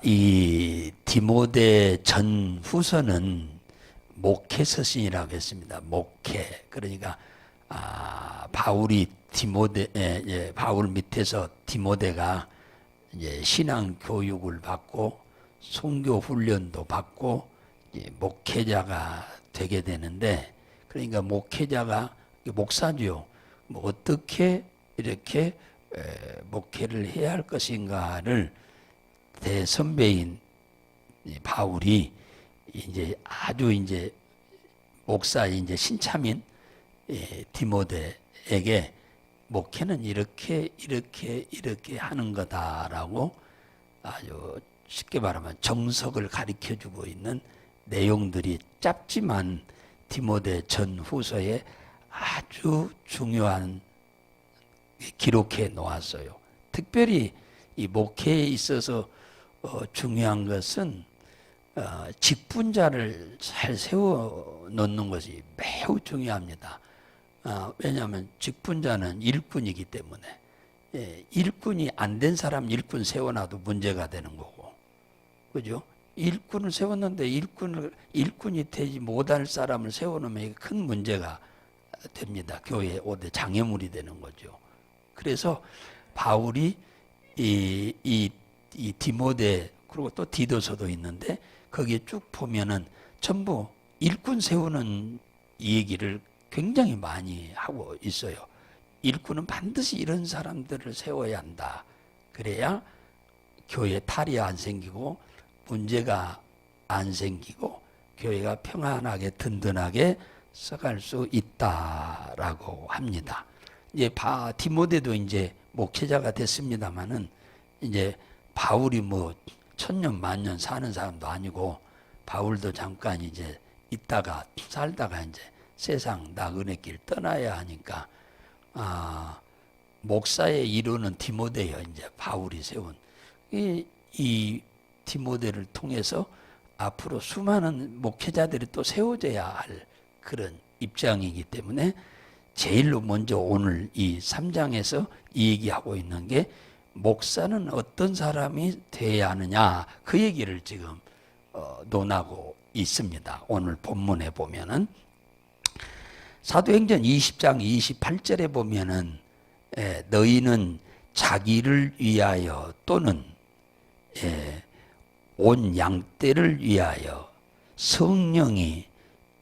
이 디모데 전 후서는 목회 서신이라고 했습니다. 목회. 그러니까 바울이 바울 밑에서 디모데가 이제 신앙 교육을 받고 선교 훈련도 받고 목회자가 되게 되는데, 그러니까 목회자가 목사죠. 뭐 어떻게 이렇게 목회를 해야 할 것인가를 대선배인 바울이 이제 아주 이제 목사 이제 신참인 디모데에게 목회는 이렇게 하는 거다라고 아주 쉽게 말하면 정석을 가르쳐 주고 있는 내용들이 짧지만 디모데 전 후서에 아주 중요한 기록해 놓았어요. 특별히 이 목회에 있어서 중요한 것은 직분자를 잘 세워 놓는 것이 매우 중요합니다. 왜냐하면 직분자는 일꾼이기 때문에 일꾼이 안 된 사람 일꾼 세워놔도 문제가 되는 거고, 그죠? 일꾼을 세웠는데 일꾼이 되지 못할 사람을 세워놓으면 큰 문제가 됩니다. 교회에 오대 장애물이 되는 거죠. 그래서 바울이 이 디모데 그리고 또 디도서도 있는데 거기에 쭉 보면은 전부 일꾼 세우는 얘기를 굉장히 많이 하고 있어요. 일꾼은 반드시 이런 사람들을 세워야 한다. 그래야 교회에 탈이 안 생기고 문제가 안 생기고 교회가 평안하게 든든하게 써갈 수 있다라고 합니다. 이제 디모데도 이제 목회자가 됐습니다만은 이제 바울이 뭐 천년 만년 사는 사람도 아니고 바울도 잠깐 이제 있다가 살다가 이제 세상 나그네길 떠나야 하니까 목사의 일원은 디모데요. 이제 바울이 세운 이 디모데를 통해서 앞으로 수많은 목회자들이 또 세워져야 할 그런 입장이기 때문에 제일로 먼저 오늘 이 3장에서 이 얘기하고 있는 게 목사는 어떤 사람이 돼야 하느냐, 그 얘기를 지금 논하고 있습니다. 오늘 본문에 보면은 사도행전 20장 28절에 보면은 너희는 자기를 위하여 또는 온 양떼를 위하여 성령이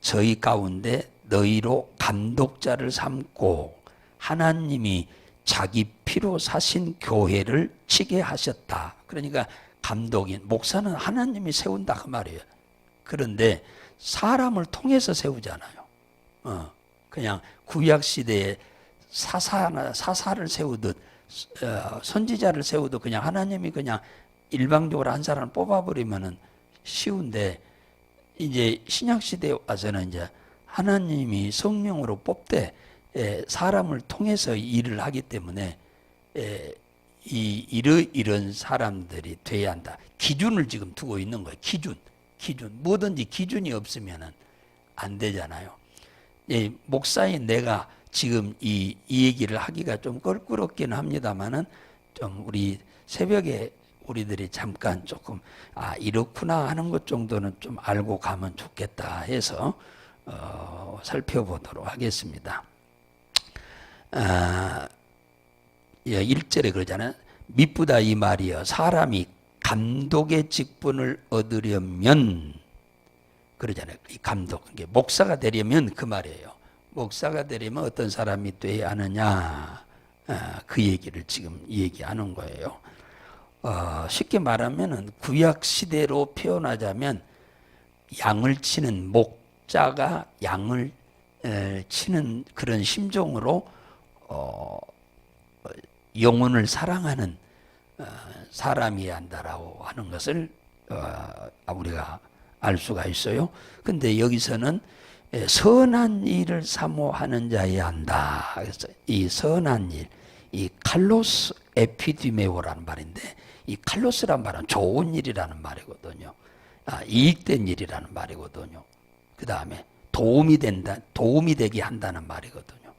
저희 가운데 너희로 감독자를 삼고 하나님이 자기 피로 사신 교회를 치게 하셨다. 그러니까 감독인 목사는 하나님이 세운다 그 말이에요. 그런데 사람을 통해서 세우잖아요. 그냥 구약 시대에 사사를 세우듯 선지자를 세우듯 그냥 하나님이 그냥 일방적으로 한 사람을 뽑아버리면은 쉬운데, 이제 신약 시대에 와서는 이제 하나님이 성령으로 뽑되 사람을 통해서 일을 하기 때문에 이런 사람들이 돼야 한다. 기준을 지금 두고 있는 거예요. 기준. 뭐든지 기준이 없으면은 안 되잖아요. 목사인 내가 지금 이 얘기를 하기가 좀 껄끄럽기는 합니다만은 좀 우리 새벽에 우리들이 잠깐 조금 이렇구나 하는 것 정도는 좀 알고 가면 좋겠다 해서 살펴보도록 하겠습니다. 1절에 그러잖아요. 미쁘다 이 말이여 사람이 감독의 직분을 얻으려면, 그러잖아요. 이 감독, 목사가 되려면 그 말이에요. 목사가 되려면 어떤 사람이 돼야 하느냐, 그 얘기를 지금 얘기하는 거예요. 쉽게 말하면은 구약 시대로 표현하자면 양을 치는 목자가 양을 치는 그런 심정으로 영혼을 사랑하는 사람이어야 한다라고 하는 것을 우리가 알 수가 있어요. 근데 여기서는 선한 일을 사모하는 자여야 한다. 그래서 이 선한 일, 이 칼로스 에피디메오라는 말인데, 이 칼로스란 말은 좋은 일이라는 말이거든요. 이익된 일이라는 말이거든요. 그 다음에 도움이 되게 한다는 말이거든요.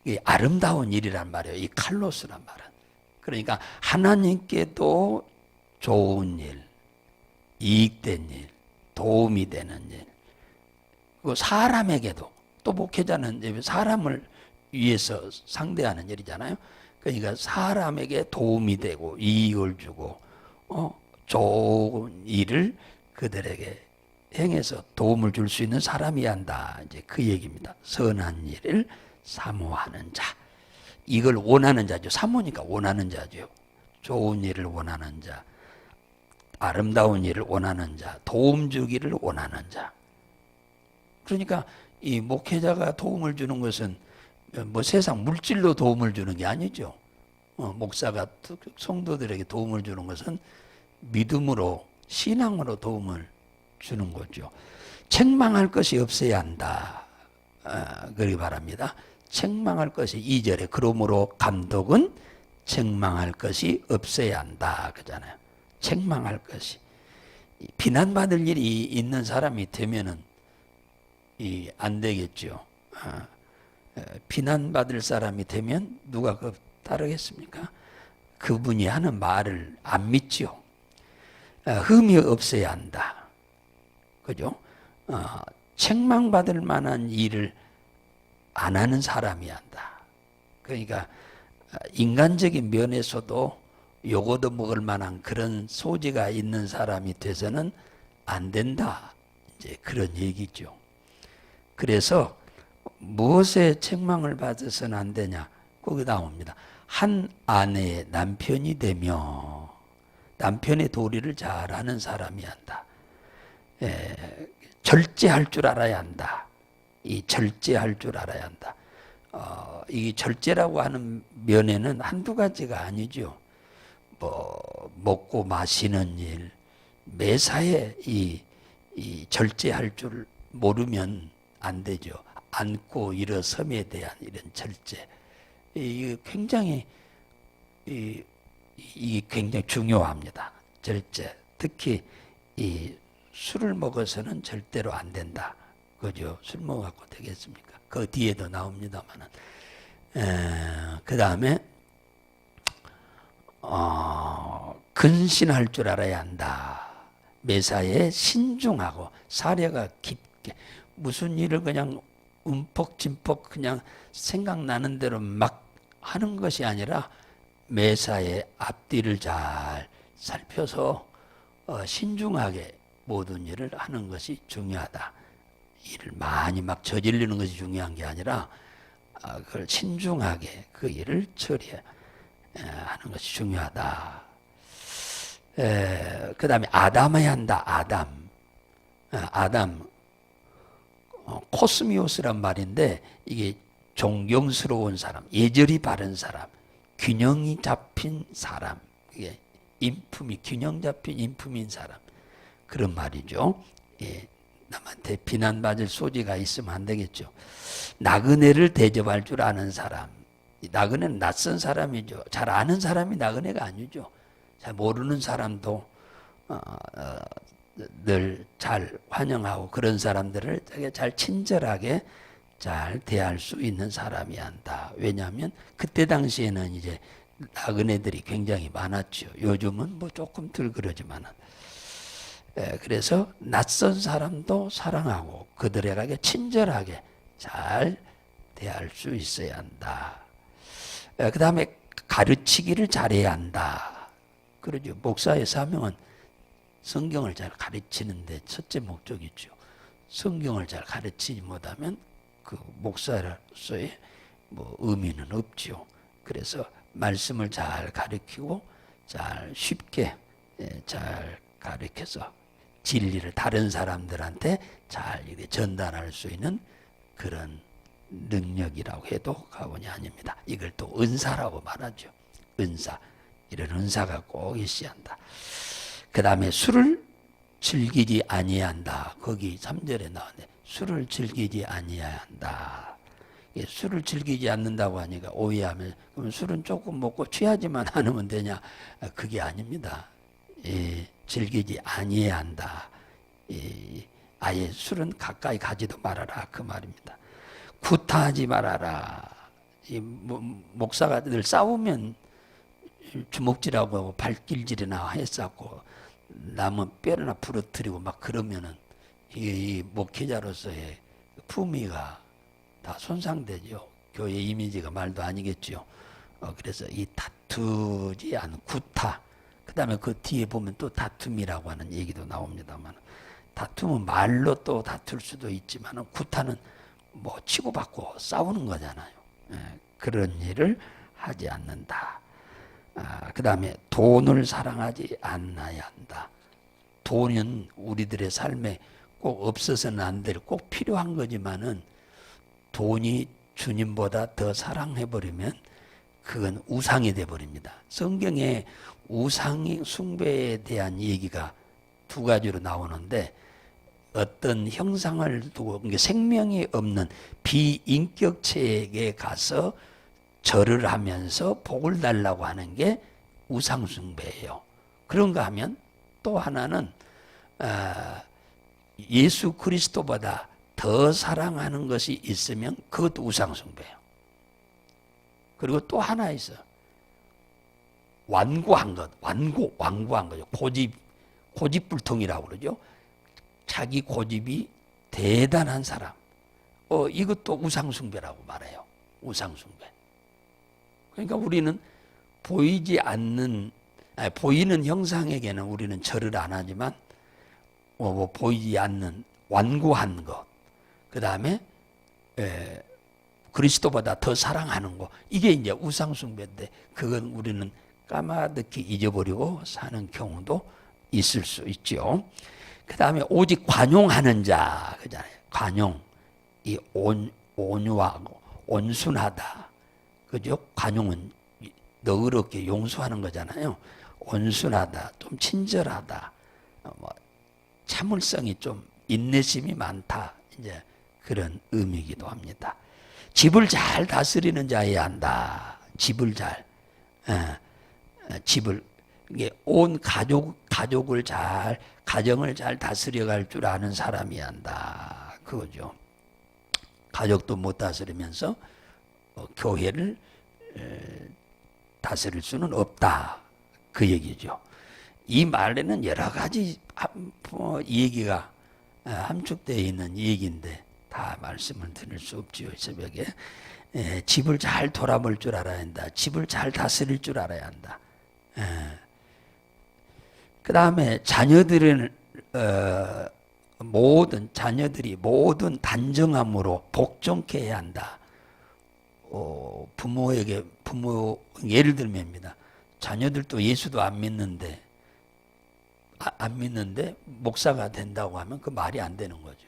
이 아름다운 일이란 말이에요. 이 칼로스란 말은. 그러니까 하나님께도 좋은 일, 이익된 일, 도움이 되는 일. 그 사람에게도, 또 목회자는 사람을 위해서 상대하는 일이잖아요. 그러니까 사람에게 도움이 되고 이익을 주고 좋은 일을 그들에게 행해서 도움을 줄 수 있는 사람이야 한다. 이제 그 얘기입니다. 선한 일을 사모하는 자. 이걸 원하는 자죠. 사모니까 원하는 자죠. 좋은 일을 원하는 자, 아름다운 일을 원하는 자, 도움 주기를 원하는 자. 그러니까 이 목회자가 도움을 주는 것은 뭐 세상 물질로 도움을 주는 게 아니죠. 목사가 성도들에게 도움을 주는 것은 믿음으로, 신앙으로 도움을 주는 거죠. 책망할 것이 없어야 한다. 그리 바랍니다. 책망할 것이 2절에 그러므로 감독은 책망할 것이 없어야 한다. 그잖아요. 책망할 것이. 비난받을 일이 있는 사람이 되면은 안 되겠죠. 비난받을 사람이 되면 누가 따르겠습니까? 그분이 하는 말을 안 믿죠. 흠이 없어야 한다. 그죠? 책망받을 만한 일을 안 하는 사람이 한다. 그러니까 인간적인 면에서도 요거도 먹을 만한 그런 소지가 있는 사람이 돼서는 안 된다. 이제 그런 얘기죠. 그래서 무엇에 책망을 받아서는 안 되냐? 거기 나옵니다. 한 아내의 남편이 되며 남편의 도리를 잘하는 사람이 한다. 절제할 줄 알아야 한다. 이 절제할 줄 알아야 한다. 이 절제라고 하는 면에는 한두 가지가 아니죠. 뭐 먹고 마시는 일, 매사에 이 절제할 줄 모르면 안 되죠. 앉고 일어섬에 대한 이런 절제. 이게 굉장히 중요합니다. 절제. 특히 이 술을 먹어서는 절대로 안 된다. 그죠? 술 먹어갖고 되겠습니까? 그 뒤에도 나옵니다만은. 그 다음에, 근신할 줄 알아야 한다. 매사에 신중하고 사려가 깊게. 무슨 일을 그냥 움퍽짐퍽 그냥 생각나는 대로 막 하는 것이 아니라 매사에 앞뒤를 잘 살펴서 신중하게 모든 일을 하는 것이 중요하다. 일을 많이 막 저지르는 것이 중요한 게 아니라 그걸 신중하게 그 일을 처리하는 것이 중요하다. 그 다음에 아담해야 한다. 아담. 코스미오스란 말인데 이게 존경스러운 사람, 예절이 바른 사람, 균형이 잡힌 사람, 이게 균형 잡힌 인품인 사람, 그런 말이죠. 남한테 비난받을 소지가 있으면 안 되겠죠. 나그네를 대접할 줄 아는 사람, 나그네는 낯선 사람이죠. 잘 아는 사람이 나그네가 아니죠. 잘 모르는 사람도 늘 잘 환영하고 그런 사람들을 되게 잘 친절하게 잘 대할 수 있는 사람이 한다. 왜냐하면 그때 당시에는 이제 나그네들이 굉장히 많았죠. 요즘은 뭐 조금 덜 그러지만은. 그래서 낯선 사람도 사랑하고 그들에게 친절하게 잘 대할 수 있어야 한다. 그 다음에 가르치기를 잘해야 한다. 그러죠. 목사의 사명은 성경을 잘 가르치는 데 첫째 목적이죠. 성경을 잘 가르치지 못하면 그 목사로서의 뭐 의미는 없죠. 그래서 말씀을 잘 가르치고 잘 쉽게 잘 가르쳐서 진리를 다른 사람들한테 잘 전달할 수 있는 그런 능력이라고 해도 과언이 아닙니다. 이걸 또 은사라고 말하죠. 은사. 이런 은사가 꼭 있어야 한다. 그 다음에 술을 즐기지 아니한다. 거기 3절에 나오네. 술을 즐기지 아니한다. 술을 즐기지 않는다고 하니까 오해하면 그럼 술은 조금 먹고 취하지만 않으면 되냐? 그게 아닙니다. 즐기지 아니한다. 아예 술은 가까이 가지도 말아라. 그 말입니다. 구타하지 말아라. 목사가 늘 싸우면 주먹질하고 발길질이나 했었고 남은 뼈나 부러뜨리고 막 그러면은 이 목회자로서의 품위가 다 손상되죠. 교회 이미지가 말도 아니겠죠. 그래서 이 다투지 않은 구타, 그 다음에 그 뒤에 보면 또 다툼이라고 하는 얘기도 나옵니다만, 다툼은 말로 또 다툴 수도 있지만 구타는 뭐 치고받고 싸우는 거잖아요. 그런 일을 하지 않는다. 그 다음에 돈을 사랑하지 않아야 한다. 돈은 우리들의 삶에 꼭 없어서는 안 될, 꼭 필요한 거지만은 돈이 주님보다 더 사랑해버리면 그건 우상이 돼버립니다. 성경에 우상 숭배에 대한 얘기가 두 가지로 나오는데, 어떤 형상을 두고 생명이 없는 비인격체에게 가서 절을 하면서 복을 달라고 하는 게 우상 숭배예요. 그런가 하면 또 하나는 예수 그리스도보다 더 사랑하는 것이 있으면 그것도 우상 숭배예요. 그리고 또 하나 있어요. 완고한 것, 완고한 거죠. 고집불통이라고 그러죠. 자기 고집이 대단한 사람. 이것도 우상숭배라고 말해요. 우상숭배. 그러니까 우리는 보이지 않는, 보이는 형상에게는 우리는 절을 안 하지만, 보이지 않는 완고한 것, 그 다음에 그리스도보다 더 사랑하는 것, 이게 이제 우상숭배인데, 그건 우리는 까마득히 잊어버리고 사는 경우도 있을 수 있죠. 그 다음에 오직 관용하는 자, 그잖아요. 관용, 이 온유하고 온순하다, 그죠? 관용은 너그럽게 용서하는 거잖아요. 온순하다, 좀 친절하다, 참을성이 좀 인내심이 많다, 이제 그런 의미이기도 합니다. 집을 잘 다스리는 자여야 한다. 집을 잘, 집을, 이게 온 가족을 잘, 가정을 잘 다스려갈 줄 아는 사람이어야 한다. 그거죠. 가족도 못 다스리면서 교회를 다스릴 수는 없다. 그 얘기죠. 이 말에는 여러 가지 얘기가 함축되어 있는 얘기인데 다 말씀을 드릴 수 없지요. 새벽에 집을 잘 돌아볼 줄 알아야 한다. 집을 잘 다스릴 줄 알아야 한다. 그 다음에 자녀들은 자녀들이 모든 단정함으로 복종케 해야 한다. 부모 예를 들면입니다. 자녀들도 예수도 안 믿는데 목사가 된다고 하면 그 말이 안 되는 거죠.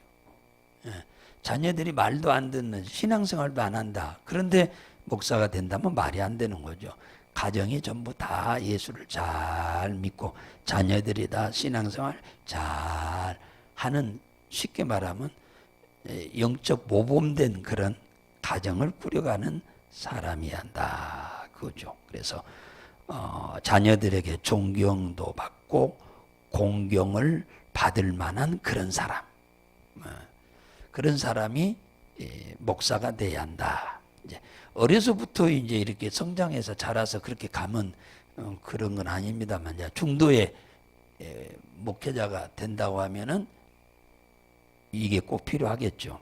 자녀들이 말도 안 듣는, 신앙생활도 안 한다. 그런데 목사가 된다면 말이 안 되는 거죠. 가정이 전부 다 예수를 잘 믿고 자녀들이 다 신앙생활 잘 하는, 쉽게 말하면 영적 모범된 그런 가정을 꾸려가는 사람이어야 한다. 그거죠. 그래서 자녀들에게 존경도 받고 공경을 받을 만한 그런 사람, 그런 사람이 목사가 돼야 한다. 이제 어려서부터 이제 이렇게 성장해서 자라서 그렇게 가면 그런 건 아닙니다만, 중도의 목회자가 된다고 하면은 이게 꼭 필요하겠죠.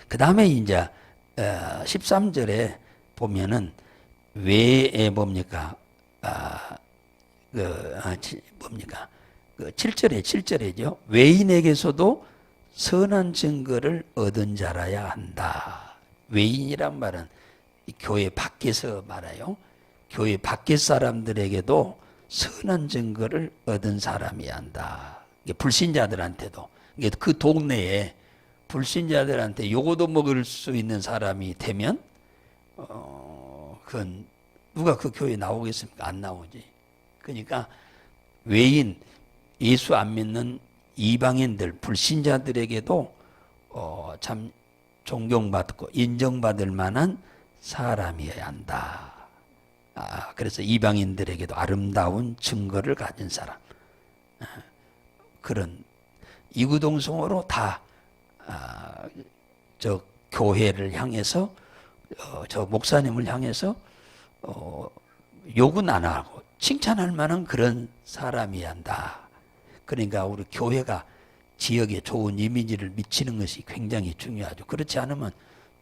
그 다음에 이제 13절에 보면은 왜 뭡니까? 뭡니까? 그 7절에죠. 외인에게서도 선한 증거를 얻은 자라야 한다. 외인이란 말은 교회 밖에서 말아요. 교회 밖의 사람들에게도 선한 증거를 얻은 사람이어야 한다. 불신자들한테도, 그 동네에 불신자들한테 요거도 먹을 수 있는 사람이 되면 그건 누가 그 교회에 나오겠습니까? 안 나오지. 그러니까 외인, 예수 안 믿는 이방인들, 불신자들에게도 참 존경받고 인정받을 만한 사람이어야 한다. 그래서 이방인들에게도 아름다운 증거를 가진 사람, 그런 이구동성으로 다 저 교회를 향해서, 저 목사님을 향해서 욕은 안 하고 칭찬할 만한 그런 사람이야 한다. 그러니까 우리 교회가 지역에 좋은 이미지를 미치는 것이 굉장히 중요하죠. 그렇지 않으면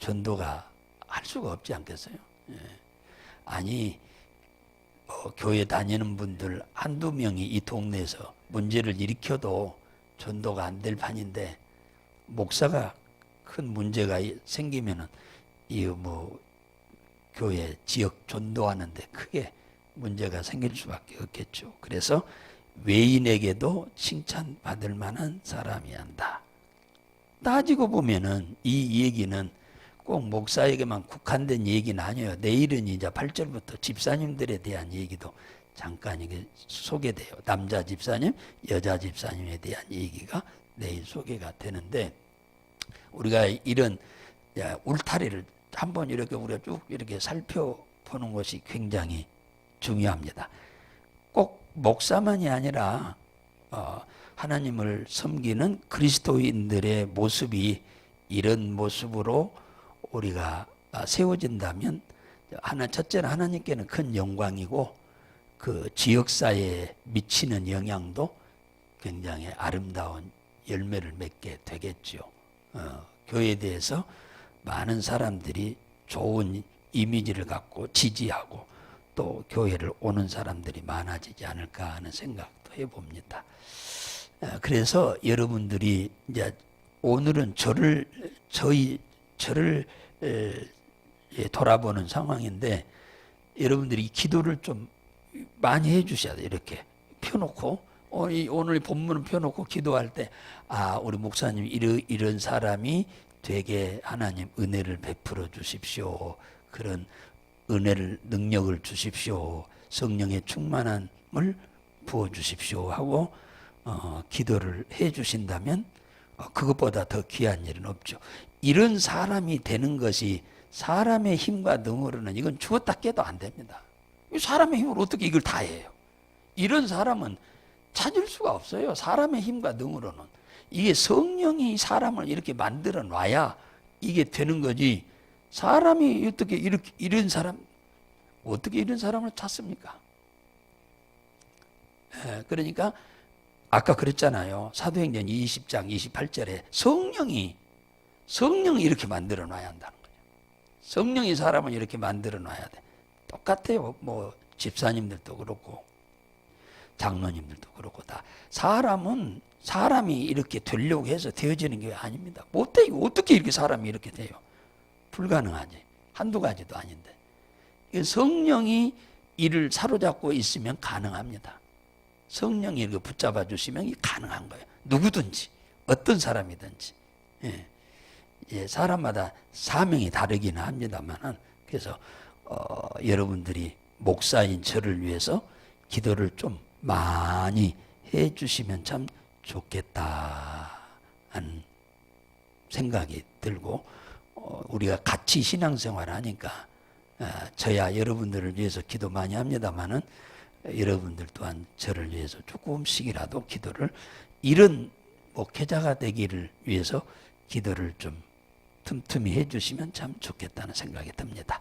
전도가 할 수가 없지 않겠어요? 예. 아니 교회 다니는 분들 한두 명이 이 동네에서 문제를 일으켜도 전도가 안 될 판인데 목사가 큰 문제가 생기면은 이 뭐 교회 지역 전도하는데 크게 문제가 생길 수밖에 없겠죠. 그래서 외인에게도 칭찬받을 만한 사람이 한다. 따지고 보면은 이 얘기는 꼭 목사에게만 국한된 얘기는 아니에요. 내일은 이제 8절부터 집사님들에 대한 얘기도 잠깐 이게 소개돼요. 남자 집사님, 여자 집사님에 대한 얘기가 내일 소개가 되는데 우리가 이런 울타리를 한번 이렇게 우리가 쭉 이렇게 살펴보는 것이 굉장히 중요합니다. 꼭 목사만이 아니라 하나님을 섬기는 그리스도인들의 모습이 이런 모습으로 우리가 세워진다면 첫째는 하나님께는 큰 영광이고 그 지역사회에 미치는 영향도 굉장히 아름다운 열매를 맺게 되겠죠. 교회에 대해서 많은 사람들이 좋은 이미지를 갖고 지지하고 또 교회를 오는 사람들이 많아지지 않을까 하는 생각도 해봅니다. 그래서 여러분들이 이제 오늘은 저를 돌아보는 상황인데 여러분들이 기도를 좀 많이 해주셔야 돼요. 이렇게 펴놓고 오늘 본문을 펴놓고 기도할 때 우리 목사님 이런 사람이 되게 하나님 은혜를 베풀어 주십시오. 그런 은혜를 능력을 주십시오. 성령의 충만함을 부어 주십시오 하고 기도를 해 주신다면 그것보다 더 귀한 일은 없죠. 이런 사람이 되는 것이 사람의 힘과 능으로는 이건 죽었다 깨도 안 됩니다. 사람의 힘으로 어떻게 이걸 다 해요? 이런 사람은 찾을 수가 없어요. 사람의 힘과 능으로는. 이게 성령이 사람을 이렇게 만들어 놔야 이게 되는 거지. 사람이 어떻게 이런 사람을 찾습니까? 그러니까 아까 그랬잖아요. 사도행전 20장 28절에 성령이 이렇게 만들어 놔야 한다는 거죠. 성령이 사람을 이렇게 만들어 놔야 돼. 똑같아요. 뭐 집사님들도 그렇고 장로님들도 그렇고 다 사람이 이렇게 되려고 해서 되어지는 게 아닙니다. 못 돼요. 어떻게 이렇게 사람이 이렇게 돼요? 불가능하지. 한두 가지도 아닌데. 성령이 이를 사로잡고 있으면 가능합니다. 성령이 이렇게 붙잡아 주시면 이게 가능한 거예요. 누구든지 어떤 사람이든지. 사람마다 사명이 다르기는 합니다만 그래서 여러분들이 목사인 저를 위해서 기도를 좀 많이 해 주시면 참 좋겠다 하는 생각이 들고 우리가 같이 신앙생활 하니까 저야 여러분들을 위해서 기도 많이 합니다만은 여러분들 또한 저를 위해서 조금씩이라도 기도를 이런 목회자가 되기를 위해서 기도를 좀 틈틈이 해 주시면 참 좋겠다는 생각이 듭니다.